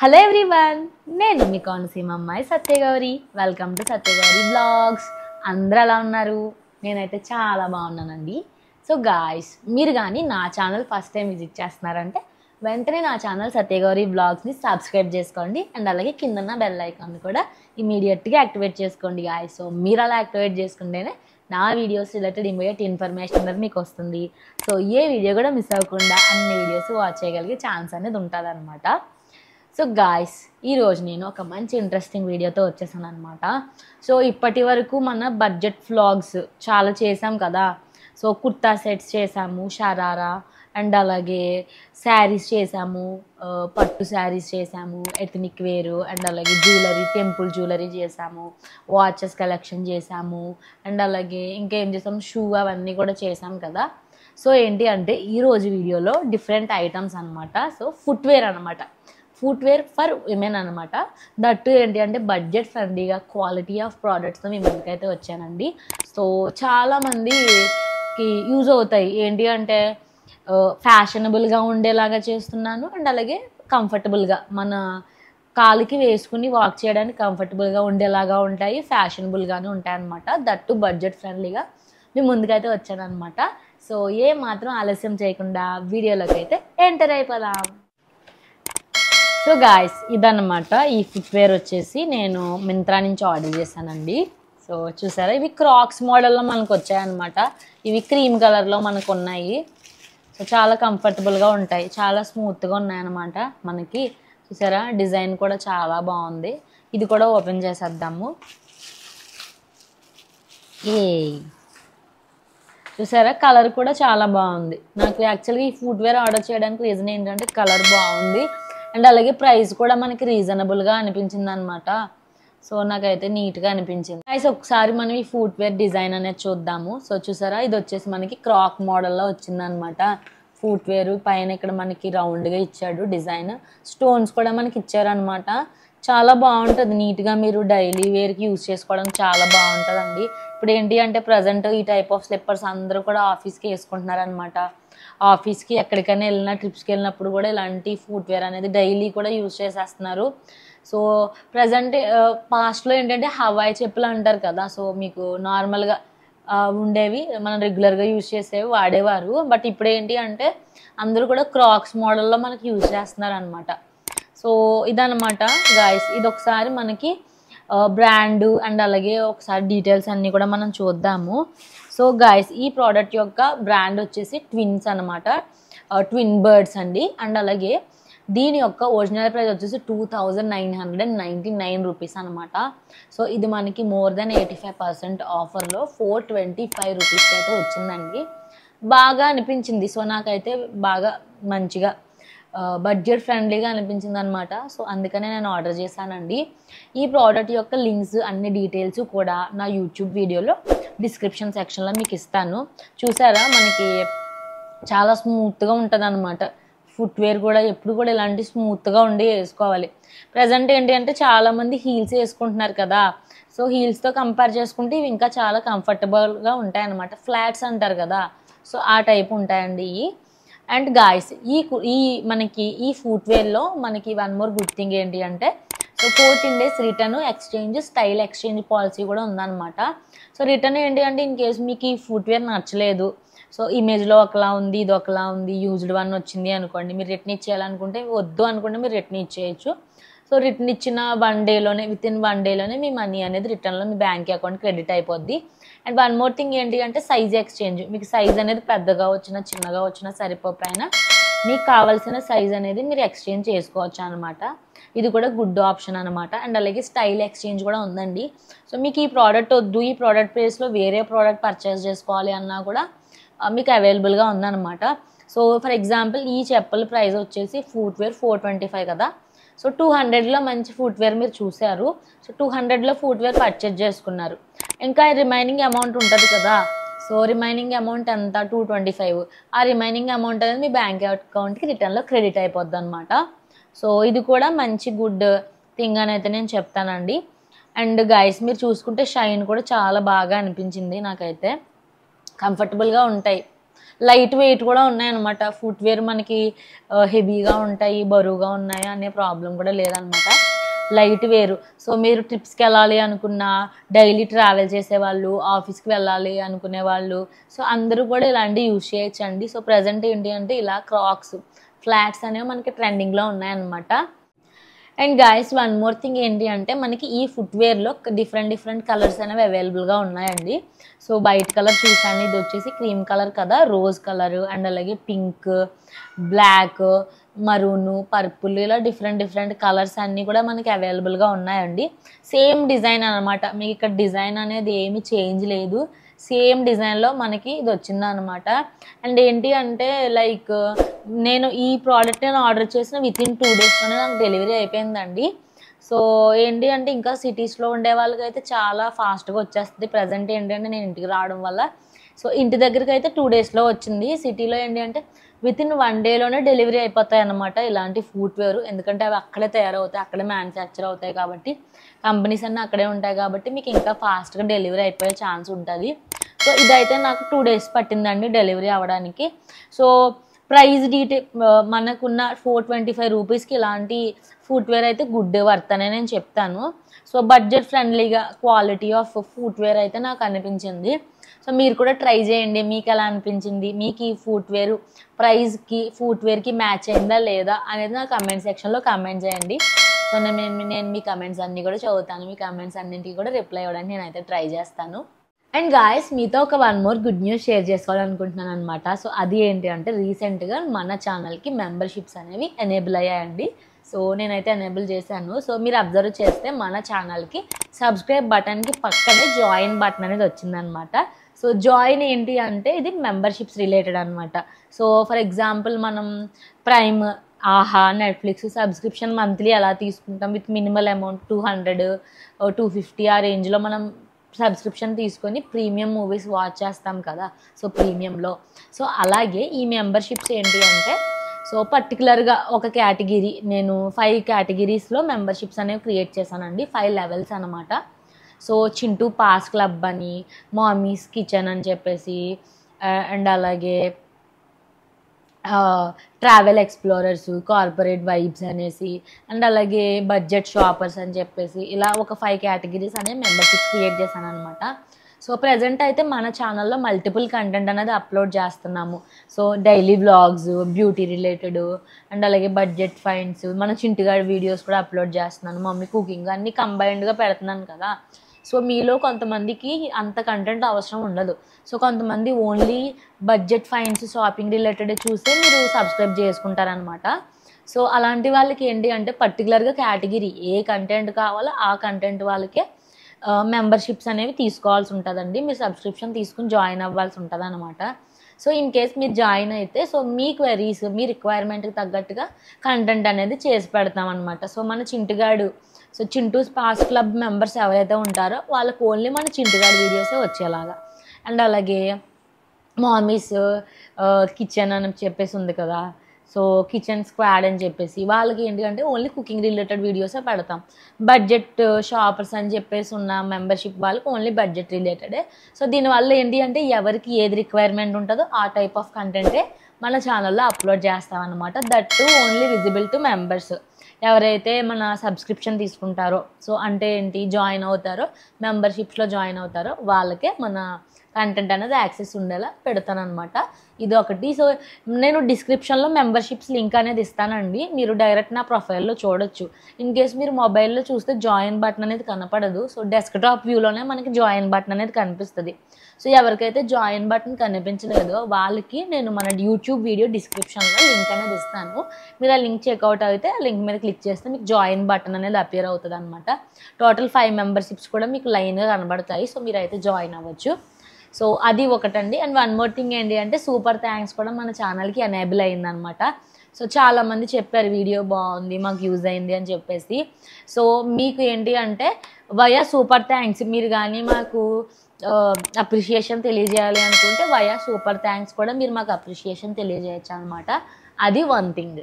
Hello everyone, నేను మీ కోనసీమ అమ్మాయి Satyagauri. Welcome to Satyagauri vlogs. అందరూ ఎలా ఉన్నారు? నేనైతే చాలా బాగున్నానండి. సో గాయ్స్, మీరు కానీ నా ఛానల్ ఫస్ట్ టైం విజిట్ చేస్తున్నారంటే వెంటనే నా ఛానల్ సత్యగౌరి బ్లాగ్స్ని సబ్స్క్రైబ్ చేసుకోండి. అండ్ అలాగే కిందన్న బెల్ ఐకాన్ కూడా ఇమీడియట్గా యాక్టివేట్ చేసుకోండి గాయ్స్. సో మీరు అలా యాక్టివేట్ చేసుకుంటేనే నా వీడియోస్ రిలేటెడ్ ఇమీడియట్ ఇన్ఫర్మేషన్ అనేది మీకు వస్తుంది. సో ఏ వీడియో కూడా మిస్ అవ్వకుండా అన్ని వీడియోస్ వాచ్ చేయగలిగే ఛాన్స్ అనేది ఉంటుంది అనమాట. సో గాయ్స్, ఈరోజు నేను ఒక మంచి ఇంట్రెస్టింగ్ వీడియోతో వచ్చేసాను అనమాట. సో ఇప్పటి వరకు మన బడ్జెట్ వ్లాగ్స్ చాలా చేసాం కదా. సో కుర్తా సెట్స్ చేసాము, షరారా, అండ్ అలాగే శారీస్ చేసాము, పట్టు శారీస్ చేసాము, ఎథనిక్ వేరు, అండ్ అలాగే జ్యువెలరీ, టెంపుల్ జ్యువెలరీ చేసాము, వాచెస్ కలెక్షన్ చేసాము, అండ్ అలాగే ఇంకేం చేసాము, షూ అవన్నీ కూడా చేసాం కదా. సో ఏంటి అంటే ఈరోజు వీడియోలో డిఫరెంట్ ఐటమ్స్ అనమాట. సో ఫుట్వేర్ అనమాట, ఫుట్వేర్ ఫర్ విమెన్ అనమాట. దట్టు ఏంటి అంటే బడ్జెట్ ఫ్రెండ్లీగా క్వాలిటీ ఆఫ్ ప్రోడక్ట్స్తో మీ ముందుకైతే వచ్చానండి. సో చాలామందికి యూజ్ అవుతాయి. ఏంటి అంటే ఫ్యాషనబుల్గా ఉండేలాగా చేస్తున్నాను, అండ్ అలాగే కంఫర్టబుల్గా మన కాలికి వేసుకుని వాక్ చేయడానికి కంఫర్టబుల్గా ఉండేలాగా ఉంటాయి, ఫ్యాషనబుల్గానే ఉంటాయి అనమాట. దట్టు బడ్జెట్ ఫ్రెండ్లీగా మీ ముందుకైతే వచ్చానమాట. సో ఏ మాత్రం ఆలస్యం చేయకుండా వీడియోలోకి అయితే ఎంటర్ అయిపోదాం. సో గాయస్, ఇదన్నమాట ఈ ఫుట్వేర్ వచ్చేసి నేను మింత్రా నుంచి ఆర్డర్ చేశానండి. సో చూసారా, ఇవి క్రాక్స్ మోడల్లో మనకు వచ్చాయన్నమాట. ఇవి క్రీమ్ కలర్లో మనకు ఉన్నాయి. సో చాలా కంఫర్టబుల్గా ఉంటాయి, చాలా స్మూత్గా ఉన్నాయన్నమాట మనకి. చూసారా, డిజైన్ కూడా చాలా బాగుంది. ఇది కూడా ఓపెన్ చేసేద్దాము. చూసారా, కలర్ కూడా చాలా బాగుంది. నాకు యాక్చువల్గా ఈ ఫుట్వేర్ ఆర్డర్ చేయడానికి రీజన్ ఏంటంటే కలర్ బాగుంది, అండ్ అలాగే ప్రైస్ కూడా మనకి రీజనబుల్గా అనిపించింది అనమాట. సో నాకైతే నీట్గా అనిపించింది. ప్రైస్ ఒకసారి మనం ఈ ఫుట్వేర్ డిజైన్ అనేది చూద్దాము. సో చూసారా, ఇది వచ్చేసి మనకి క్రాక్ మోడల్లో వచ్చిందనమాట. ఫుట్వేర్ పైన ఇక్కడ మనకి రౌండ్గా ఇచ్చాడు డిజైన్, స్టోన్స్ కూడా మనకి ఇచ్చారనమాట. చాలా బాగుంటుంది, నీట్గా మీరు డైలీ వేర్కి యూజ్ చేసుకోవడానికి చాలా బాగుంటుందండి. ఇప్పుడు ఏంటి అంటే ప్రజెంట్ ఈ టైప్ ఆఫ్ స్లిప్పర్స్ అందరూ కూడా ఆఫీస్కి వేసుకుంటున్నారనమాట. ఆఫీస్కి ఎక్కడికైనా వెళ్ళినా, ట్రిప్స్కి వెళ్ళినప్పుడు కూడా ఇలాంటి ఫుట్వేర్ అనేది డైలీ కూడా యూజ్ చేసేస్తున్నారు. సో ప్రజెంట్ పాస్ట్లో ఏంటంటే హవాయి చెప్పులు అంటారు కదా. సో మీకు నార్మల్గా ఉండేవి మనం రెగ్యులర్గా యూజ్ చేసేవి వాడేవారు. బట్ ఇప్పుడు ఏంటి అంటే అందరూ కూడా క్రాక్స్ మోడల్లో మనకి యూజ్ చేస్తున్నారు అనమాట. సో ఇదన్నమాట గాయస్, ఇది ఒకసారి మనకి బ్రాండ్ అండ్ అలాగే ఒకసారి డీటెయిల్స్ అన్నీ కూడా మనం చూద్దాము. సో గాయస్, ఈ ప్రోడక్ట్ యొక్క బ్రాండ్ వచ్చేసి ట్విన్స్ అనమాట, ట్విన్ బర్డ్స్ అండి. అండ్ అలాగే దీని యొక్క ఒరిజినల్ ప్రైస్ వచ్చేసి 2999 రూపీస్ అనమాట. సో ఇది మనకి మోర్ దెన్ 85% ఆఫర్లో 425 రూపీస్కి అయితే వచ్చిందండి. బాగా అనిపించింది. సో నాకైతే బాగా మంచిగా బడ్జెట్ ఫ్రెండ్లీగా అనిపించింది అనమాట. సో అందుకనే నేను ఆర్డర్ చేశానండి. ఈ ప్రోడక్ట్ యొక్క లింక్స్ అన్ని డీటెయిల్స్ కూడా నా యూట్యూబ్ వీడియోలో డిస్క్రిప్షన్ సెక్షన్లో మీకు ఇస్తాను. చూసారా, మనకి చాలా స్మూత్గా ఉంటుంది అనమాట. ఫుట్వేర్ కూడా ఎప్పుడు కూడా ఇలాంటి స్మూత్గా ఉండి వేసుకోవాలి. ప్రజెంట్ ఏంటి అంటే చాలామంది హీల్స్ వేసుకుంటున్నారు కదా. సో హీల్స్తో కంపేర్ చేసుకుంటే ఇవి ఇంకా చాలా కంఫర్టబుల్గా ఉంటాయి అనమాట. ఫ్లాట్స్ అంటారు కదా, సో ఆ టైప్ ఉంటాయండి ఇవి. అండ్ గాయస్, ఈ మనకి ఈ ఫుట్వేర్లో మనకి వన్ మోర్ గుడ్ థింగ్ ఏంటి అంటే so 14 days return exchange, style exchange policy కూడా ఉందన్నమాట. సో రిటర్న్ ఏంటి అంటే ఇన్ కేసు మీకు ఈ ఫుట్వేర్ నచ్చలేదు, సో ఇమేజ్లో ఒకలా ఉంది, ఇది ఒకలా ఉంది, యూజ్డ్ వన్ వచ్చింది అనుకోండి, మీరు రిటర్న్ ఇచ్చేయాలనుకుంటే వద్దు అనుకుంటే మీరు రిటర్న్ ఇచ్చేయచ్చు. సో రిటర్న్ ఇచ్చిన 1 dayలోనే, వితిన్ 1 dayలోనే మీ మనీ అనేది రిటర్న్లో మీ బ్యాంక్ అకౌంట్ క్రెడిట్ అయిపోద్ది. అండ్ వన్ మోర్ థింగ్ ఏంటి అంటే సైజ్ ఎక్స్చేంజ్. మీకు సైజ్ అనేది పెద్దగా వచ్చినా చిన్నగా వచ్చినా సరిపోయినా మీకు కావాల్సిన సైజ్ అనేది మీరు ఎక్స్చేంజ్ చేసుకోవచ్చు అనమాట. ఇది కూడా గుడ్ ఆప్షన్ అనమాట. అండ్ అలాగే స్టైల్ ఎక్స్చేంజ్ కూడా ఉందండి. సో మీకు ఈ ప్రోడక్ట్ వద్దు, ఈ ప్రోడక్ట్ ప్లేస్లో వేరే ప్రోడక్ట్ పర్చేస్ చేసుకోవాలి అన్నా కూడా మీకు అవైలబుల్గా ఉందన్నమాట. సో ఫర్ ఎగ్జాంపుల్ ఈ చెప్పుల ప్రైస్ వచ్చేసి ఫుట్వేర్ 425 కదా. సో 200లో మంచి ఫుట్వేర్ మీరు చూసారు. సో 200లో ఫుట్వేర్ పర్చేజ్ చేసుకున్నారు. ఇంకా రిమైనింగ్ అమౌంట్ ఉంటుంది కదా. సో రిమైనింగ్ అమౌంట్ ఎంత, 225. ఆ రిమైనింగ్ అమౌంట్ అనేది మీ బ్యాంక్ అకౌంట్కి రిటర్న్లో క్రెడిట్ అయిపోద్ది అనమాట. సో ఇది కూడా మంచి గుడ్ థింగ్ అని అయితే నేను చెప్తానండి. అండ్ గైస్, మీరు చూసుకుంటే షైన్ కూడా చాలా బాగా అనిపించింది నాకైతే. కంఫర్టబుల్గా ఉంటాయి లైట్ వెయిట్ కూడా ఉన్నాయన్నమాట. ఫుట్వేర్ మనకి హెవీగా ఉంటాయి, బరువుగా ఉన్నాయి అనే ప్రాబ్లం కూడా లేదనమాట. లైట్ వేరు. సో మీరు ట్రిప్స్కి వెళ్ళాలి అనుకున్నా, డైలీ ట్రావెల్ చేసేవాళ్ళు, ఆఫీస్కి వెళ్ళాలి అనుకునే వాళ్ళు, సో అందరూ కూడా ఇలాంటివి యూజ్ చేయొచ్చండి. సో ప్రజెంట్ ఏంటి అంటే ఇలా క్రాక్స్, ఫ్లాట్స్ అనేవి మనకి ట్రెండింగ్లో ఉన్నాయన్నమాట. And guys one more thing ఏంటి అంటే మనకి ఈ ఫుట్వేర్లో డిఫరెంట్ కలర్స్ అనేవి అవైలబుల్గా ఉన్నాయండి. సో వైట్ కలర్ చూసాను, ఇది వచ్చేసి క్రీమ్ కలర్ కదా, రోజ్ కలర్ అండ్ అలాగే పింక్, బ్లాక్, మరూను, పర్పుల్, ఇలా డిఫరెంట్ కలర్స్ అన్నీ కూడా మనకి అవైలబుల్గా ఉన్నాయండి. సేమ్ డిజైన్ అనమాట, మీకు ఇక్కడ డిజైన్ అనేది ఏమీ చేంజ్ లేదు, సేమ్ డిజైన్లో మనకి ఇది వచ్చిందనమాట. అండ్ ఏంటి అంటే లైక్ నేను ఈ ప్రోడక్ట్ నేను ఆర్డర్ చేసిన వితిన్ 2 డేస్లోనే నాకు డెలివరీ అయిపోయిందండి. సో ఏంటి అంటే ఇంకా సిటీస్లో ఉండే వాళ్ళకి అయితే చాలా ఫాస్ట్గా వచ్చేస్తుంది. ప్రజెంట్ ఏంటి అంటే నేను ఇంటికి రావడం వల్ల సో ఇంటి దగ్గరికి అయితే 2 డేస్లో వచ్చింది. సిటీలో ఏంటి అంటే వితిన్ 1 డేలోనే డెలివరీ అయిపోతాయి అన్నమాట ఇలాంటి ఫుట్వేర్. ఎందుకంటే అవి అక్కడే తయారవుతాయి, అక్కడే మ్యానుఫ్యాక్చర్ అవుతాయి కాబట్టి, కంపెనీస్ అన్నీ అక్కడే ఉంటాయి కాబట్టి మీకు ఇంకా ఫాస్ట్గా డెలివరీ అయిపోయే ఛాన్స్ ఉంటుంది. సో ఇదైతే నాకు 2 డేస్ పట్టిందండి డెలివరీ అవ్వడానికి. సో ప్రైస్ మనకున్న 425 రూపీస్కి ఇలాంటి ఫుట్వేర్ అయితే గుడ్ వర్త్ అనే నేను చెప్తాను. సో బడ్జెట్ ఫ్రెండ్లీగా క్వాలిటీ ఆఫ్ ఫుట్వేర్ అయితే నాకు అనిపించింది. సో మీరు కూడా ట్రై చేయండి, మీకు ఎలా అనిపించింది, మీకు ఈ ఫుట్వేర్ ప్రైస్కి ఫుట్వేర్కి మ్యాచ్ అయిందా లేదా అనేది నా కమెంట్ సెక్షన్లో కమెంట్ చేయండి. సో నేను మీ కమెంట్స్ అన్నీ కూడా చదువుతాను, మీ కమెంట్స్ అన్నింటికి కూడా రిప్లై ఇవ్వడానికి నేనైతే ట్రై చేస్తాను. అండ్ గాయస్ మీతో ఒక 1 మోర్ గుడ్ న్యూస్ షేర్ చేసుకోవాలనుకుంటున్నాను అనమాట. సో అది ఏంటి అంటే రీసెంట్గా మన ఛానల్కి మెంబర్షిప్స్ అనేవి ఎనేబుల్ అయ్యాయండి. సో నేనైతే ఎనేబుల్ చేశాను. సో మీరు అబ్జర్వ్ చేస్తే మన ఛానల్కి సబ్స్క్రైబ్ బటన్కి పక్కనే జాయిన్ బటన్ అనేది వచ్చిందనమాట. సో జాయిన్ ఏంటి అంటే ఇది మెంబర్షిప్స్ రిలేటెడ్ అనమాట. సో ఫర్ ఎగ్జాంపుల్ మనం ప్రైమ్, ఆహా, నెట్ఫ్లిక్స్ సబ్స్క్రిప్షన్ మంత్లీ ఎలా తీసుకుంటాం విత్ మినిమల్ అమౌంట్ 200, 250 ఆ రేంజ్లో మనం సబ్స్క్రిప్షన్ తీసుకొని ప్రీమియం మూవీస్ వాచ్ చేస్తాం కదా, సో ప్రీమియంలో. సో అలాగే ఈ మెంబర్షిప్స్ ఏంటి అంటే సో పర్టికులర్గా ఒక కేటగిరీ, నేను 5 కేటగిరీస్లో మెంబర్షిప్స్ అనేవి క్రియేట్ చేశానండి, 5 లెవెల్స్ అనమాట. సో చింటూ పాస్ క్లబ్ అని, మామీస్ కిచెన్ అని చెప్పేసి, అండ్ అలాగే ట్రావెల్ ఎక్స్ప్లోరర్స్, కార్పొరేట్ వైబ్స్ అనేసి, అండ్ అలాగే బడ్జెట్ షాపర్స్ అని చెప్పేసి ఇలా ఒక 5 కేటగిరీస్ అనే మెంబర్షిప్స్ క్రియేట్ చేశాను అనమాట. సో ప్రజెంట్ అయితే మన ఛానల్లో మల్టిపుల్ కంటెంట్ అనేది అప్లోడ్ చేస్తున్నాము. So daily vlogs, beauty related and అలాగే బడ్జెట్ ఫైండ్స్, మన చింటిగాడి వీడియోస్ కూడా అప్లోడ్ చేస్తున్నాను, మమ్మీ కుకింగ్ అన్నీ కంబైన్డ్గా పెడుతున్నాను కదా. సో మీలో కొంతమందికి అంత కంటెంట్ అవసరం ఉండదు. సో కొంతమంది only budget finds, shopping related చూస్తే మీరు సబ్స్క్రైబ్ చేసుకుంటారనమాట. సో అలాంటి వాళ్ళకి ఏంటి అంటే పర్టికులర్గా కేటగిరీ ఏ కంటెంట్ కావాలో ఆ కంటెంట్ వాళ్ళకే మెంబర్షిప్స్ అనేవి తీసుకోవాల్సి ఉంటుందండి. మీరు సబ్స్క్రిప్షన్ తీసుకుని జాయిన్ అవ్వాల్సి ఉంటుంది అనమాట. సో ఇన్ కేస్ మీరు జాయిన్ అయితే సో మీ క్వెరీస్, మీ రిక్వైర్మెంట్కి తగ్గట్టుగా కంటెంట్ అనేది చేసి పెడతాం అనమాట. సో మన చింటుగాడు, so Chintu pass club members ఎవరైతే ఉంటారో వాళ్ళకి ఓన్లీ మన చింటుగాడు వీడియోసే వచ్చేలాగా. అండ్ అలాగే మామీస్ కిచెన్ అని చెప్పేసి ఉంది కదా, సో కిచెన్ స్క్వాడ్ అని చెప్పేసి వాళ్ళకి ఏంటి అంటే ఓన్లీ కుకింగ్ రిలేటెడ్ వీడియోసే పెడతాం. బడ్జెట్ షాపర్స్ అని చెప్పేసి ఉన్న మెంబర్షిప్ వాళ్ళకి ఓన్లీ బడ్జెట్ రిలేటెడే. సో దీనివల్ల ఏంటి అంటే ఎవరికి ఏది రిక్వైర్మెంట్ ఉంటుందో ఆ టైప్ ఆఫ్ కంటెంటే మన ఛానల్లో అప్లోడ్ చేస్తామన్నమాట. That to only visible to members, ఎవరైతే మన సబ్స్క్రిప్షన్ తీసుకుంటారో, సో అంటే ఏంటి జాయిన్ అవుతారో, మెంబర్షిప్స్లో జాయిన్ అవుతారో వాళ్ళకే మన కంటెంట్ అనేది యాక్సెస్ ఉండేలా పెడతానమాట. ఇది ఒకటి. సో నేను డిస్క్రిప్షన్లో మెంబర్షిప్స్ లింక్ అనేది ఇస్తానండి, మీరు డైరెక్ట్ నా ప్రొఫైల్లో చూడొచ్చు. ఇన్ కేస్ మీరు మొబైల్లో చూస్తే జాయిన్ బటన్ అనేది కనపడదు. సో డెస్క్టాప్ వ్యూలోనే మనకి జాయిన్ బటన్ అనేది కనిపిస్తుంది. సో ఎవరికైతే జాయిన్ బటన్ కనిపించలేదో వాళ్ళకి నేను మన యూట్యూబ్ వీడియో డిస్క్రిప్షన్లో లింక్ అనేది ఇస్తాను. మీరు ఆ లింక్ చెక్అవుట్ అయితే ఆ లింక్ మీద క్లిక్ చేస్తే మీకు జాయిన్ బటన్ అనేది అపియర్ అవుతుంది అనమాట. టోటల్ 5 మెంబర్షిప్స్ కూడా మీకు లైన్గా కనబడతాయి. సో మీరైతే జాయిన్ అవ్వచ్చు. సో అది ఒకటండి. అండ్ 1 మోర్ థింగ్ ఏంటి అంటే సూపర్ థ్యాంక్స్ కూడా మన ఛానల్కి ఎనేబుల్ అయిందనమాట. సో చాలామంది చెప్పారు వీడియో బాగుంది, మాకు యూజ్ అయింది అని చెప్పేసి. సో మీకు ఏంటి అంటే వయా సూపర్ థ్యాంక్స్, మీరు కానీ మాకు అప్రిషియేషన్ తెలియజేయాలి అనుకుంటే వయా సూపర్ థ్యాంక్స్ కూడా మీరు మాకు అప్రిషియేషన్ తెలియజేయచ్చు అనమాట. అది 1 థింగ్.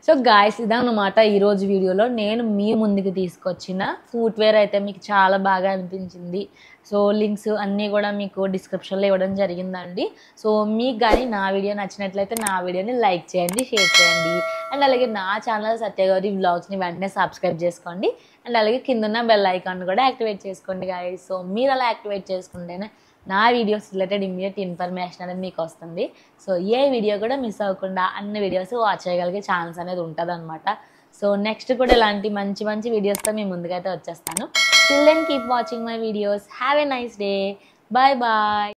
సో గాయ్స్ ఇదన్నమాట ఈరోజు వీడియోలో నేను మీ ముందుకు తీసుకొచ్చిన ఫుట్వేర్ అయితే మీకు చాలా బాగా అనిపించింది. సో లింక్స్ అన్నీ కూడా మీకు డిస్క్రిప్షన్లో ఇవ్వడం జరిగిందండి. సో మీకు కానీ నా వీడియో నచ్చినట్లయితే నా వీడియోని లైక్ చేయండి, షేర్ చేయండి. అండ్ అలాగే నా ఛానల్ సత్యగౌరి వ్లాగ్స్ని వెంటనే సబ్స్క్రైబ్ చేసుకోండి. అండ్ అలాగే కిందున్న బెల్ ఐకాన్ కూడా యాక్టివేట్ చేసుకోండి గాయ్స్. సో మీరు అలా యాక్టివేట్ చేసుకుంటేనే నా వీడియోస్ రిలేటెడ్ ఇమ్మీడియట్ ఇన్ఫర్మేషన్ అనేది మీకు వస్తుంది. సో ఏ వీడియో కూడా మిస్ అవ్వకుండా అన్ని వీడియోస్ వాచ్ చేయగలిగే ఛాన్స్ అనేది ఉంటుంది అనమాట. సో నెక్స్ట్ కూడా ఇలాంటి మంచి మంచి వీడియోస్తో మీ ముందుకైతే వచ్చేస్తాను. Till then keep watching my videos. Have a nice day. Bye bye.